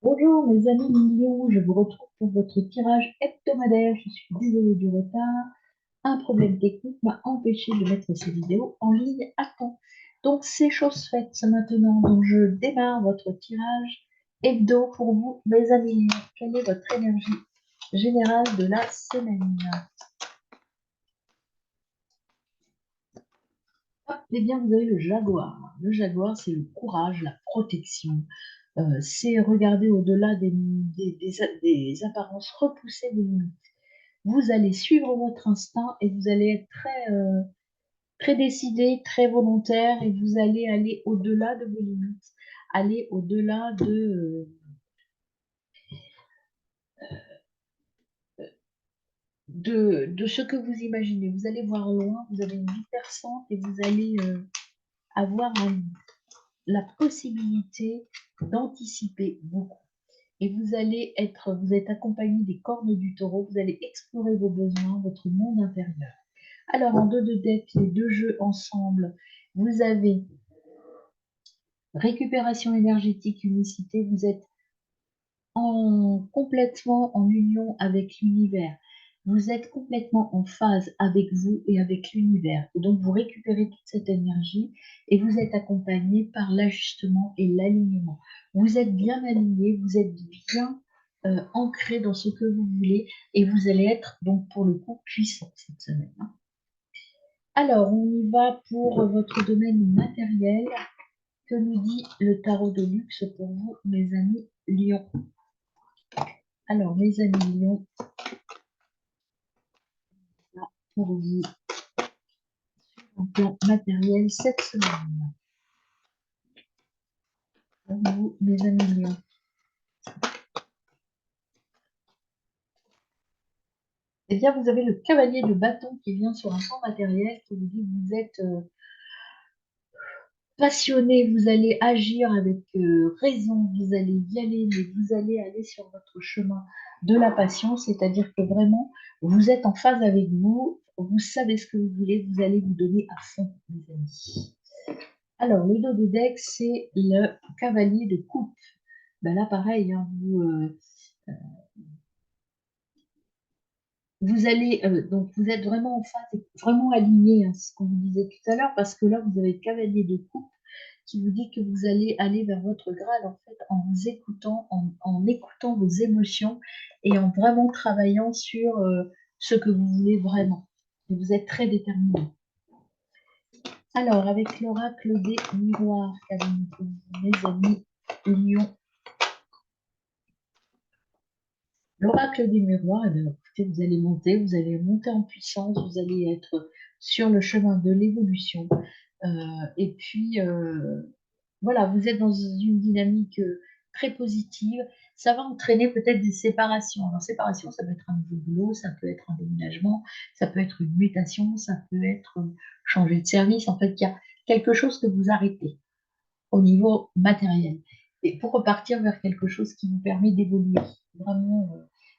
Bonjour mes amis mignons, je vous retrouve pour votre tirage hebdomadaire. Je suis désolée du retard. Un problème technique m'a empêché de mettre ces vidéos en ligne à temps. Donc c'est chose faite maintenant. Donc je démarre votre tirage hebdo pour vous mes amis. Quelle est votre énergie générale de la semaine? Hop, eh bien vous avez le jaguar. Le jaguar, c'est le courage, la protection. C'est regarder au-delà des apparences, repousser des limites. Vous allez suivre votre instinct et vous allez être très décidé, très volontaire et vous allez aller au-delà de vos limites, aller au-delà de ce que vous imaginez. Vous allez voir loin, vous avez une vie perçante et vous allez avoir la possibilité d'anticiper beaucoup. Et vous êtes accompagné des cornes du taureau, vous allez explorer vos besoins, votre monde intérieur. Alors, en dos de deck, les deux jeux ensemble, vous avez récupération énergétique, unicité, vous êtes complètement en union avec l'univers. Vous êtes complètement en phase avec vous et avec l'univers. Et donc, vous récupérez toute cette énergie et vous êtes accompagné par l'ajustement et l'alignement. Vous êtes bien aligné, vous êtes bien ancré dans ce que vous voulez et vous allez être donc pour le coup puissant cette semaine, hein. Alors, on y va pour votre domaine matériel. Que nous dit le tarot de luxe pour vous, mes amis Lion? Alors, mes amis Lion, pour vous, en plan matériel cette semaine. Pour vous, mes amis Lion. Eh bien, vous avez le cavalier de bâton qui vient sur un plan matériel qui vous dit que vous êtes passionné, vous allez agir avec raison, vous allez y aller, mais vous allez aller sur votre chemin de la passion, c'est-à-dire que vraiment, vous êtes en phase avec vous, vous savez ce que vous voulez, vous allez vous donner à fond, mes amis. Alors, le dos de deck, c'est le cavalier de coupe. Ben là, pareil, hein, vous allez, donc vous êtes vraiment en phase, et vraiment aligné, hein, ce qu'on vous disait tout à l'heure, parce que là, vous avez le cavalier de coupe qui vous dit que vous allez aller vers votre Graal, en fait, en vous écoutant, en écoutant vos émotions et en vraiment travaillant sur ce que vous voulez vraiment. Et vous êtes très déterminé. Alors, avec l'oracle des miroirs, mes amis Lion. L'oracle des miroirs, eh bien, écoutez, vous allez monter en puissance, vous allez être sur le chemin de l'évolution. Et puis, voilà, vous êtes dans une dynamique très positive. Ça va entraîner peut-être des séparations. Alors, séparation, ça peut être un nouveau boulot, ça peut être un déménagement, ça peut être une mutation, ça peut être changer de service. En fait, il y a quelque chose que vous arrêtez au niveau matériel. Et pour repartir vers quelque chose qui vous permet d'évoluer. Vraiment,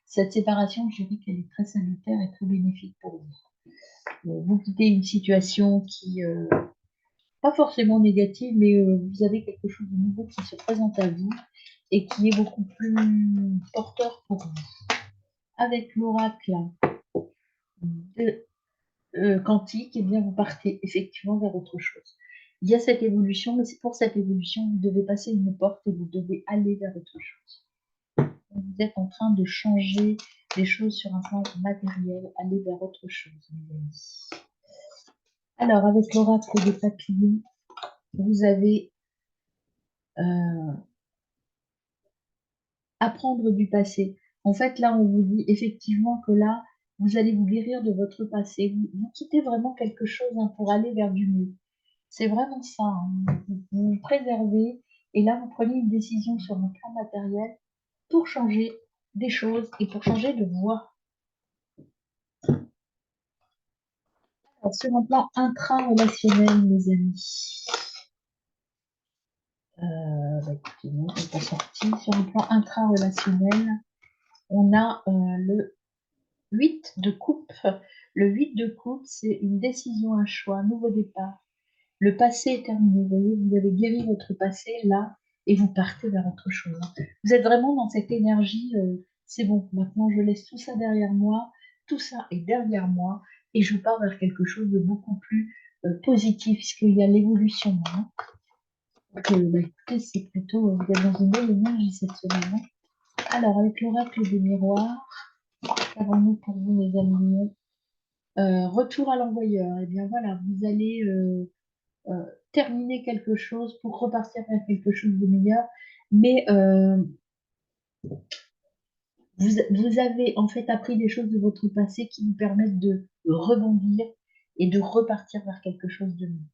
cette séparation, je dirais qu'elle est très salutaire et très bénéfique pour vous. Vous quittez une situation qui, pas forcément négative, mais vous avez quelque chose de nouveau qui se présente à vous et qui est beaucoup plus porteur pour vous. Avec l'oracle de quantique, eh bien, vous partez effectivement vers autre chose. Il y a cette évolution, mais c'est pour cette évolution, vous devez passer une porte et vous devez aller vers autre chose. Vous êtes en train de changer des choses sur un plan matériel, aller vers autre chose, mes amis. Alors, avec l'oracle des papillons, vous avez apprendre du passé. En fait, là, on vous dit effectivement que là, vous allez vous guérir de votre passé. Vous quittez vraiment quelque chose, hein, pour aller vers du mieux. C'est vraiment ça, hein. Vous vous préservez et là, vous prenez une décision sur le plan matériel pour changer des choses et pour changer de voie. Alors, sur un plan intra-relationnel, mes amis, écoutez, non, c'est pas sorti. Sur un plan intra-relationnel, on a le 8 de coupe. Le 8 de coupe, c'est une décision, un choix, un nouveau départ. Le passé est terminé. Vous voyez, vous avez guéri votre passé là et vous partez vers autre chose, hein. Vous êtes vraiment dans cette énergie, c'est bon, maintenant je laisse tout ça derrière moi, tout ça est derrière moi, et je pars vers quelque chose de beaucoup plus positif, puisqu'il y a l'évolution, hein. Donc, bah, écoutez, c'est plutôt, vous êtes dans une belle énergie cette semaine, hein. Alors, avec l'oracle des miroirs, qu'avons-nous pour vous, mes amis? Retour à l'envoyeur. Eh bien voilà, vous allez terminer quelque chose pour repartir vers quelque chose de meilleur. Mais vous avez en fait appris des choses de votre passé qui vous permettent de rebondir et de repartir vers quelque chose de mieux.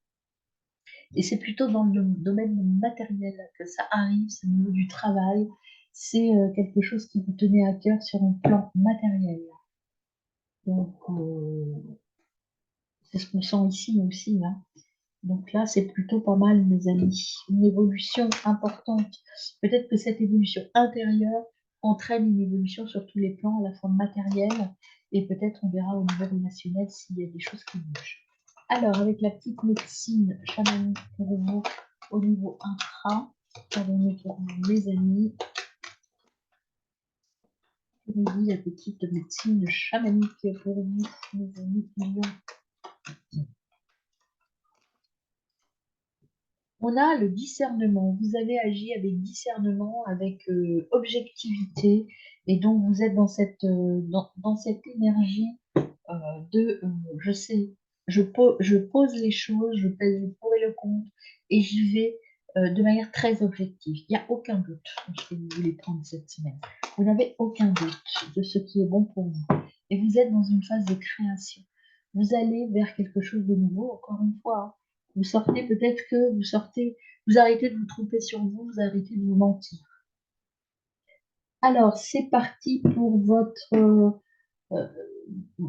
Et c'est plutôt dans le domaine matériel que ça arrive, c'est au niveau du travail. C'est quelque chose qui vous tenait à cœur sur un plan matériel. Donc, c'est ce qu'on sent ici aussi, hein. Donc là, c'est plutôt pas mal, mes amis. Une évolution importante. Peut-être que cette évolution intérieure entraîne une évolution sur tous les plans, à la fois matériel, et peut-être on verra au niveau relationnel s'il y a des choses qui bougent. Alors, avec la petite médecine chamanique pour vous au niveau intra, pardonnez pour vous, mes amis, je vous dis la petite médecine chamanique pour vous, mes amis lions. On a le discernement. Vous avez agi avec discernement, avec objectivité, et donc vous êtes dans cette énergie de je sais, je pose les choses, je pèse le pour et le contre, et j'y vais de manière très objective. Il n'y a aucun doute que vous voulez prendre cette semaine. Vous n'avez aucun doute de ce qui est bon pour vous. Et vous êtes dans une phase de création. Vous allez vers quelque chose de nouveau, encore une fois, hein. Vous sortez, peut-être que vous arrêtez de vous tromper sur vous, vous arrêtez de vous mentir. Alors, c'est parti pour euh,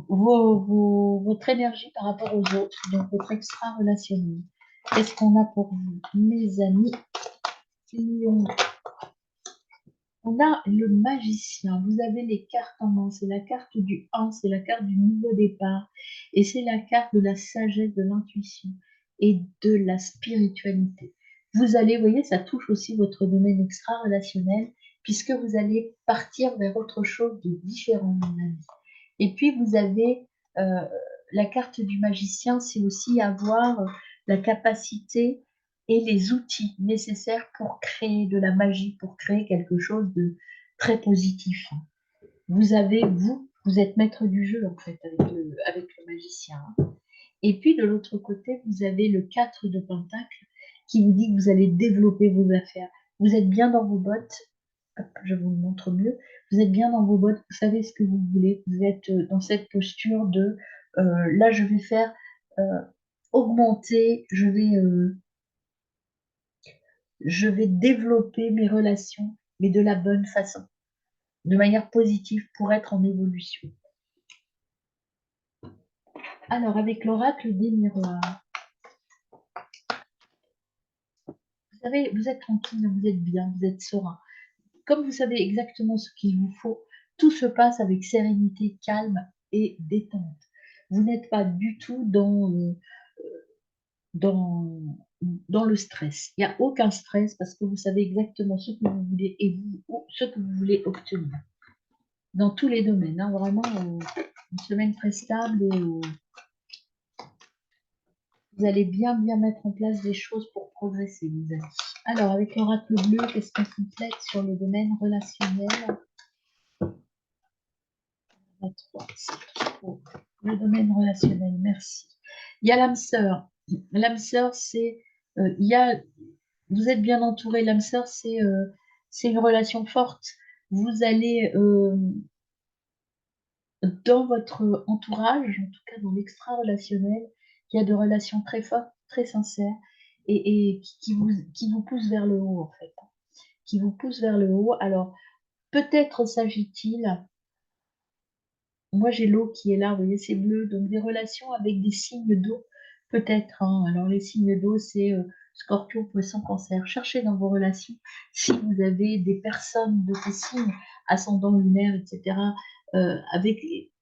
votre énergie par rapport aux autres, donc votre extra-relationnel. Qu'est-ce qu'on a pour vous, mes amis lions? On a le magicien. Vous avez les cartes en main. C'est la carte du 1, c'est la carte du nouveau départ. Et c'est la carte de la sagesse, de l'intuition et de la spiritualité. Vous allez, vous voyez, ça touche aussi votre domaine extra-relationnel, puisque vous allez partir vers autre chose de différent, mon ami. Et puis, vous avez la carte du magicien, c'est aussi avoir la capacité et les outils nécessaires pour créer de la magie, pour créer quelque chose de très positif. Vous avez, vous êtes maître du jeu, en fait, avec le magicien. Et puis, de l'autre côté, vous avez le 4 de Pentacle qui vous dit que vous allez développer vos affaires. Vous êtes bien dans vos bottes. Hop, je vous le montre mieux. Vous êtes bien dans vos bottes, vous savez ce que vous voulez. Vous êtes dans cette posture de là, je vais faire augmenter, je vais développer mes relations, mais de la bonne façon, de manière positive pour être en évolution. Alors, avec l'oracle des miroirs, vous savez, vous êtes tranquille, vous êtes bien, vous êtes serein. Comme vous savez exactement ce qu'il vous faut, tout se passe avec sérénité, calme et détente. Vous n'êtes pas du tout dans, dans le stress. Il n'y a aucun stress parce que vous savez exactement ce que vous voulez et ce que vous voulez obtenir. Dans tous les domaines, hein, vraiment une semaine très stable et vous allez bien mettre en place des choses pour progresser, les amis. Alors, avec l'oracle bleu, qu'est-ce qu'on complète sur le domaine relationnel? Le domaine relationnel, merci. Il y a l'âme sœur. L'âme sœur, c'est vous êtes bien entouré. L'âme sœur, c'est une relation forte. Vous allez dans votre entourage, en tout cas dans l'extra-relationnel, il y a de relations très fortes, très sincères et qui vous poussent vers le haut, en fait. Qui vous poussent vers le haut. Alors, peut-être s'agit-il, moi j'ai l'eau qui est là, vous voyez, c'est bleu, donc des relations avec des signes d'eau, peut-être, hein. Alors, les signes d'eau, c'est Scorpion, Poisson, Cancer. Cherchez dans vos relations si vous avez des personnes de ces signes, ascendant lunaire, etc.,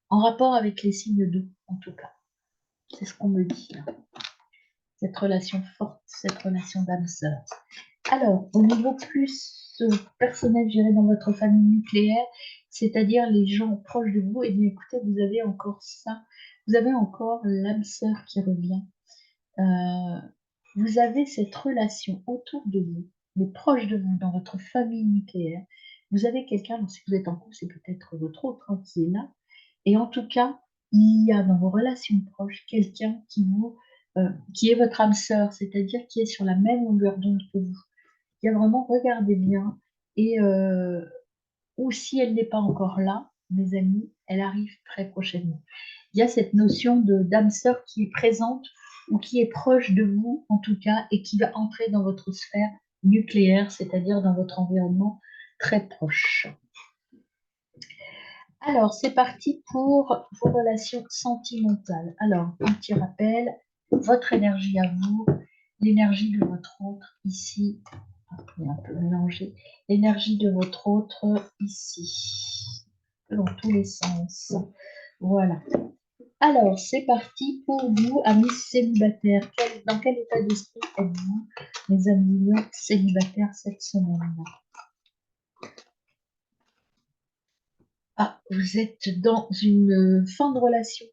en rapport avec les signes d'eau, en tout cas. C'est ce qu'on me dit, là. Cette relation forte, cette relation d'âme sœur. Alors, au niveau plus personnel, je dirais dans votre famille nucléaire, c'est-à-dire les gens proches de vous, eh bien écoutez, vous avez encore ça, vous avez encore l'âme sœur qui revient. Euh, vous avez cette relation autour de vous, mais proche de vous, dans votre famille nucléaire. Vous avez quelqu'un, donc si vous êtes en couple, c'est peut-être votre autre hein, qui est là. Et en tout cas, il y a dans vos relations proches quelqu'un qui est votre âme sœur, c'est-à-dire qui est sur la même longueur d'onde que vous. Il y a vraiment, regardez bien, et ou si elle n'est pas encore là, mes amis, elle arrive très prochainement. Il y a cette notion de d'âme sœur qui est présente ou qui est proche de vous, en tout cas, et qui va entrer dans votre sphère nucléaire, c'est-à-dire dans votre environnement très proche. Alors, c'est parti pour vos relations sentimentales. Alors, un petit rappel, votre énergie à vous, l'énergie de votre autre ici, on est un peu mélangé, l'énergie de votre autre ici, dans tous les sens. Voilà. Alors, c'est parti pour vous, amis célibataires. Dans quel état d'esprit êtes-vous, mes amis célibataires, cette semaine? Ah, vous êtes dans une fin de relation.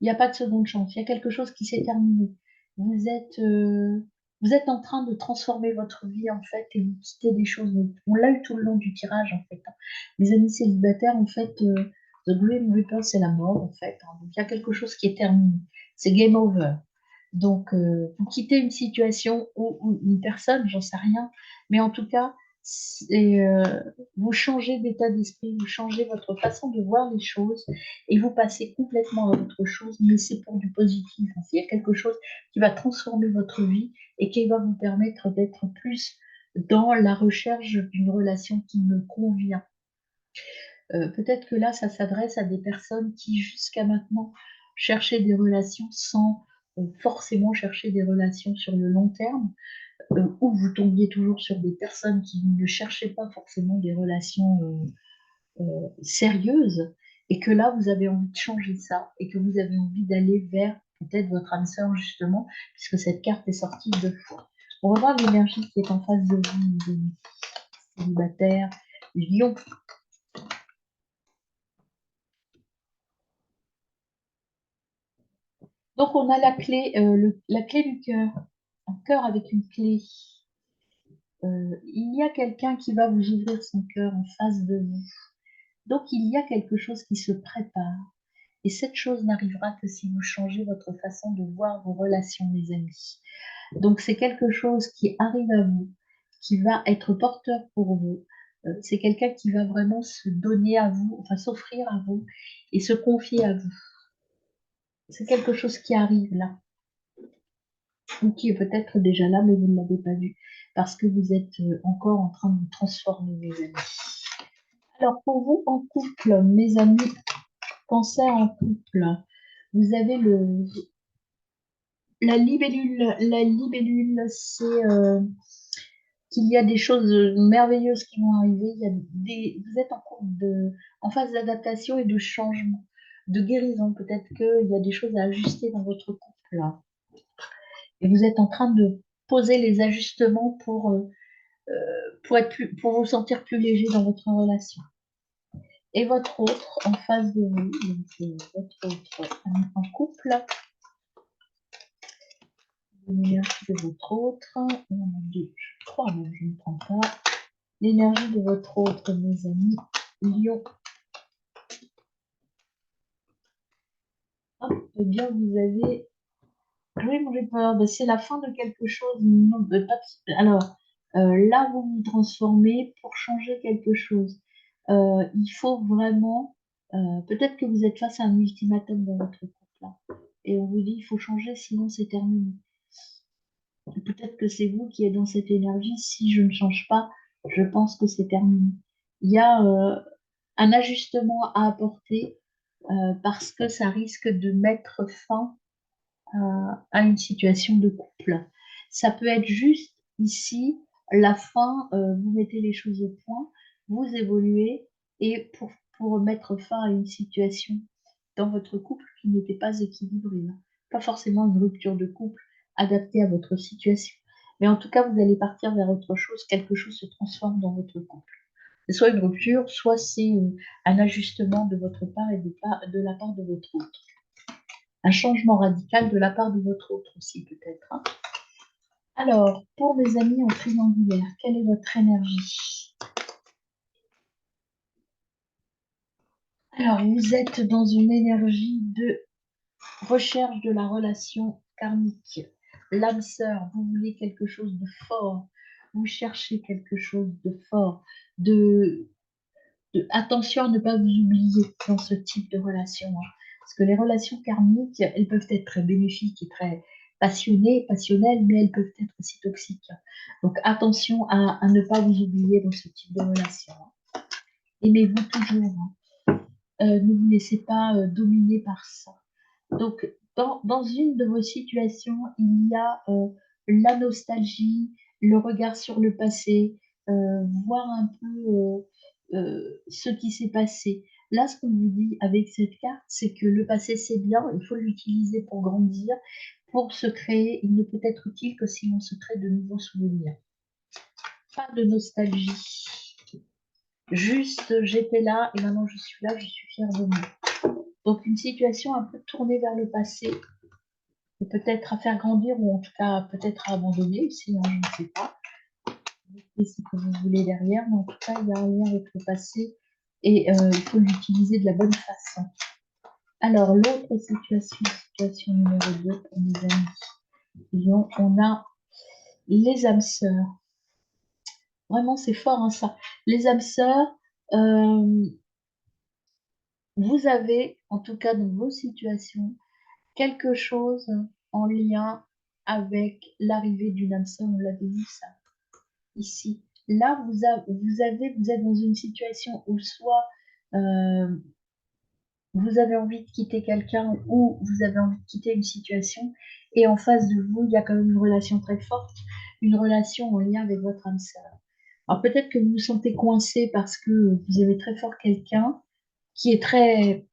Il n'y a pas de seconde chance. Il y a quelque chose qui s'est terminé. Vous êtes, euh, vous êtes en train de transformer votre vie, en fait, et vous quittez des choses. On l'a eu tout le long du tirage, en fait, hein. Les amis célibataires, en fait, The Grim Reaper, c'est la mort, en fait, hein. Donc, il y a quelque chose qui est terminé. C'est game over. Donc, vous quittez une situation ou une personne, j'en sais rien, mais en tout cas, vous changez d'état d'esprit, vous changez votre façon de voir les choses et vous passez complètement à autre chose, mais c'est pour du positif. Il y a quelque chose qui va transformer votre vie et qui va vous permettre d'être plus dans la recherche d'une relation qui me convient. Peut-être que là, ça s'adresse à des personnes qui, jusqu'à maintenant, cherchaient des relations sans forcément chercher des relations sur le long terme, ou vous tombiez toujours sur des personnes qui ne cherchaient pas forcément des relations sérieuses, et que là, vous avez envie de changer ça, et que vous avez envie d'aller vers peut-être votre âme sœur, justement, puisque cette carte est sortie deux fois. On va voir l'énergie qui est en face de vous, célibataire, lion. Donc, on a la clé, la clé du cœur, un cœur avec une clé. Il y a quelqu'un qui va vous ouvrir son cœur en face de vous. Donc, il y a quelque chose qui se prépare. Et cette chose n'arrivera que si vous changez votre façon de voir vos relations, mes amis. Donc, c'est quelque chose qui arrive à vous, qui va être porteur pour vous. C'est quelqu'un qui va vraiment se donner à vous, enfin s'offrir à vous et se confier à vous. C'est quelque chose qui arrive là, ou qui est peut-être déjà là, mais vous ne l'avez pas vu, parce que vous êtes encore en train de vous transformer, mes amis. Alors, pour vous, en couple, mes amis, pensez en couple. Vous avez la libellule. La libellule, c'est qu'il y a des choses merveilleuses qui vont arriver. Vous êtes en phase d'adaptation et de changement, de guérison. Peut-être qu'il y a des choses à ajuster dans votre couple là. Et vous êtes en train de poser les ajustements pour vous sentir plus léger dans votre relation. Et votre autre en face de vous, donc votre autre en couple, l'énergie de votre autre, on en a deux, trois même, je ne prends pas. L'énergie de votre autre, mes amis, Lion. Hop, eh bien, vous avez Grim Reaper, ben, c'est la fin de quelque chose. Non, alors, là, vous vous transformez pour changer quelque chose. Il faut vraiment, peut-être que vous êtes face à un ultimatum dans votre couple, là. Et on vous dit, il faut changer, sinon c'est terminé. Peut-être que c'est vous qui êtes dans cette énergie. Si je ne change pas, je pense que c'est terminé. Il y a un ajustement à apporter parce que ça risque de mettre fin à une situation de couple. Ça peut être juste ici, la fin, vous mettez les choses au point, vous évoluez et pour mettre fin à une situation dans votre couple qui n'était pas équilibrée, hein. Pas forcément une rupture de couple adaptée à votre situation, Mais en tout cas, vous allez partir vers autre chose. Quelque chose se transforme dans votre couple. C'est soit une rupture, soit c'est un ajustement de votre part et de la part de votre autre. Un changement radical de la part de votre autre aussi, peut-être, hein. Alors, pour mes amis en triangulaire, quelle est votre énergie? Alors, vous êtes dans une énergie de recherche de la relation karmique. L'âme sœur, vous voulez quelque chose de fort. Vous cherchez quelque chose de fort. Attention à ne pas vous oublier dans ce type de relation, hein. Parce que les relations karmiques, elles peuvent être très bénéfiques et très passionnées, passionnelles, mais elles peuvent être aussi toxiques. Donc attention à ne pas vous oublier dans ce type de relation, hein. Aimez-vous toujours, hein. Ne vous laissez pas dominer par ça. Donc, dans une de vos situations, il y a la nostalgie, le regard sur le passé, voir un peu ce qui s'est passé. Là, ce qu'on vous dit avec cette carte, c'est que le passé, c'est bien, il faut l'utiliser pour grandir, pour se créer. Il ne peut être utile que si on se crée de nouveaux souvenirs. Pas de nostalgie. Juste, j'étais là et maintenant je suis là, je suis fière de moi. Donc, une situation un peu tournée vers le passé, et peut-être à faire grandir ou en tout cas peut-être à abandonner aussi, hein, je ne sais pas. C'est ce que vous voulez derrière, mais en tout cas il y a un lien avec le passé et il faut l'utiliser de la bonne façon. Alors l'autre situation numéro 2 pour mes amis Lion, on a les âmes sœurs. Vraiment c'est fort, hein, ça. Les âmes sœurs, vous avez en tout cas dans vos situations quelque chose en lien avec l'arrivée d'une âme sœur, on l'avait vu ça ici. Là, vous êtes dans une situation où soit vous avez envie de quitter quelqu'un ou vous avez envie de quitter une situation et en face de vous, il y a quand même une relation très forte, une relation en lien avec votre âme sœur. Alors peut-être que vous vous sentez coincé parce que vous aimez très fort quelqu'un qui est très...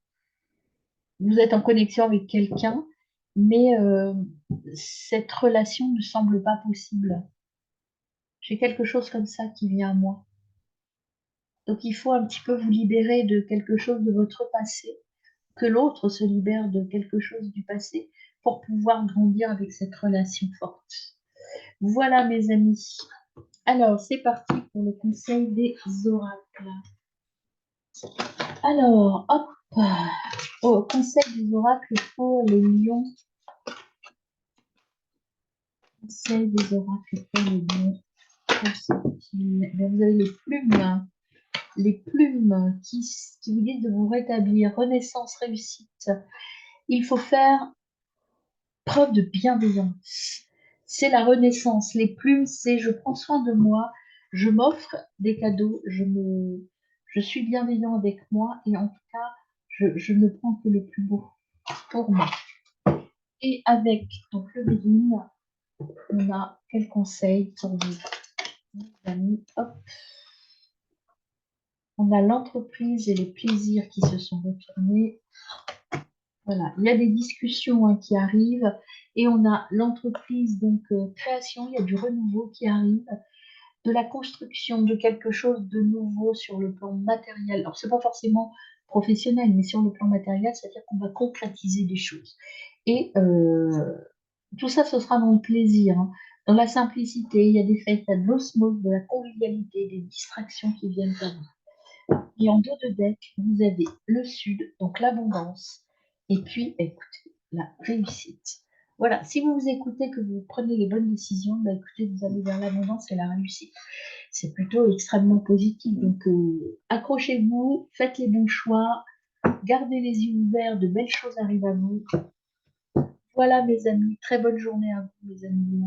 Vous êtes en connexion avec quelqu'un, mais cette relation ne semble pas possible. J'ai quelque chose comme ça qui vient à moi. Donc il faut un petit peu vous libérer de quelque chose de votre passé, que l'autre se libère de quelque chose du passé pour pouvoir grandir avec cette relation forte. Voilà mes amis. Alors c'est parti pour le conseil des oracles. Alors hop, au conseil des oracles pour les lions. Conseil des oracles pour les lions. Vous avez les plumes qui vous disent de vous rétablir, renaissance, réussite. Il faut faire preuve de bienveillance. C'est la renaissance. Les plumes, c'est je prends soin de moi, je m'offre des cadeaux, je suis bienveillant avec moi et en tout cas, je ne prends que le plus beau pour moi. Et avec donc le béguine, on a quel conseil pour vous, mes amis? Hop. On a l'entreprise et les plaisirs qui se sont retournés. Voilà, il y a des discussions, hein, qui arrivent et on a l'entreprise, donc création, il y a du renouveau qui arrive, de la construction de quelque chose de nouveau sur le plan matériel. Alors, c'est pas forcément professionnel, mais sur le plan matériel, c'est-à-dire qu'on va concrétiser des choses. Et tout ça, ce sera dans le plaisir, hein, dans la simplicité. Il y a des fêtes, il y a de l'osmose, de la convivialité, des distractions qui viennent à vous. Et en dos de deck, vous avez le sud, donc l'abondance, et puis, écoutez, la réussite. Voilà, si vous vous écoutez, que vous prenez les bonnes décisions, bah, écoutez, vous allez vers l'abondance et la réussite. C'est plutôt extrêmement positif. Donc, accrochez-vous, faites les bons choix, gardez les yeux ouverts, de belles choses arrivent à vous. Voilà, mes amis, très bonne journée à vous, mes amis.